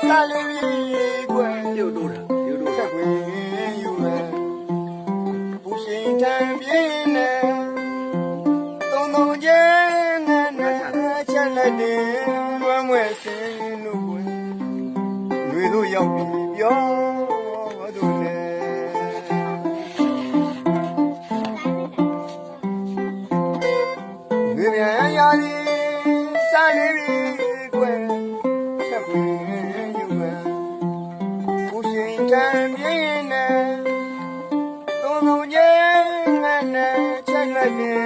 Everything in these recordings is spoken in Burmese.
စာလေးကွယ် ပြုတ်တို့တာပြုတ်တို့ ဆက်ဝင်ယူမယ်ပူရှင်တံပြင်းနဲ့သုံးသုံးကျဲနဲ့ချက်လက်တင်လွမ်းမွဲစင်းလို့ကွယ်လူတို့ရောက်ပြီပြောသူနဲ့လူပြန်ရာဒီစာလေးကွယ်ဆက်ဝင်ယူမယ်ပူရှင်တံပြင်းနဲ့သုံးသုံးကျဲနဲ့ချက်လက်တင်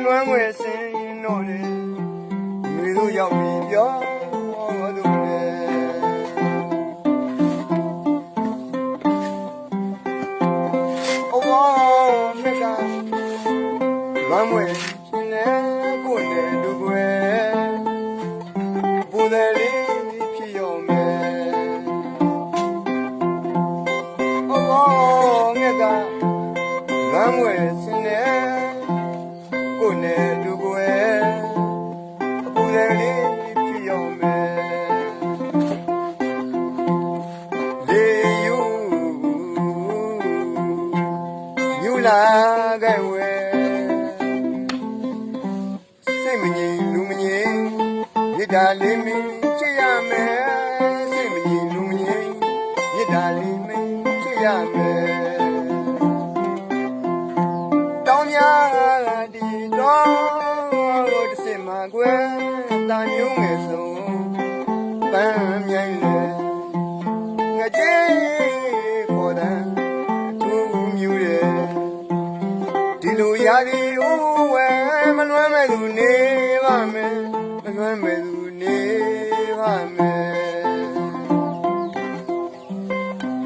လွမ်းမွဲစင်းတို့လူတို့ရောက်ပြီပြောသူနဲ့လွမ်းမွေရှင်နဲ့ကိုယ်နဲ့လူကွယ်ပူတယ်လေးဖြစ်ရောမယ်ငါကလွမ်းမွေရှင်နဲ့ကိုယ်နဲ့လူကွယ်ပူတယ်လေးဖြစ်ရောမယ်လေယူညူလာခဲ့ဝဲစိတ်မငြိမ်လူမငြိမ်ရစ်တာလေးမင်းချစ်ရမယ်စိတ်မငြိမ်လူမငြိမ်ရစ်တာလေးမင်းချစ်ရမယ်တောင်းများဒီတော့တစ်စင်မှာကွယ်တာညုံငယ်ဆုံးပန်းမြိုင်လေငါချေခေါ်တဲ့သူမြူတယ်ဒီလိုရာဒီအိုးဝဲမလွမ်းမဲ့သူနေပါမယ်မလွမ်းမဲ့သူနေပါမယ်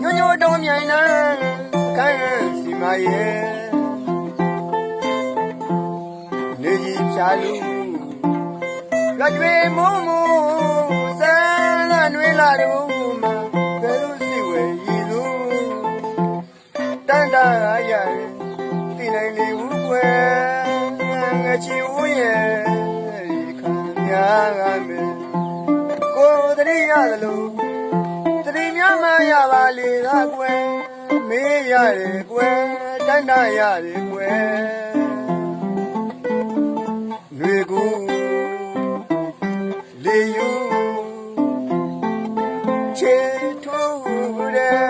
ညညတော့မြိုင်နာခိုင်းစီမရဲ့နေကြီးဖြာလူကကြွေမုံမုံဆန်းလာနှွေးလာတော့မှာဘယ်လိုစီဝဲရည်သူတန်တာရရဲ့ဒီနိုင်လေးဦးကွယ်ငါချီဦးရဲ့ခံရမယ်ကိုယ်တရိရသလိုတရိများမရပါလေသာကွယ်မေးရတယ်ကွယ်တန်တာရတယ်ကွယ်ຫນွေကူလေယူချေထိုးတယ်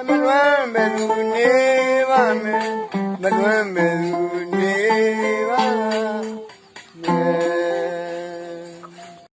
မလွမ်းပဲသူနေပါမယ်မလွမ်းပဲ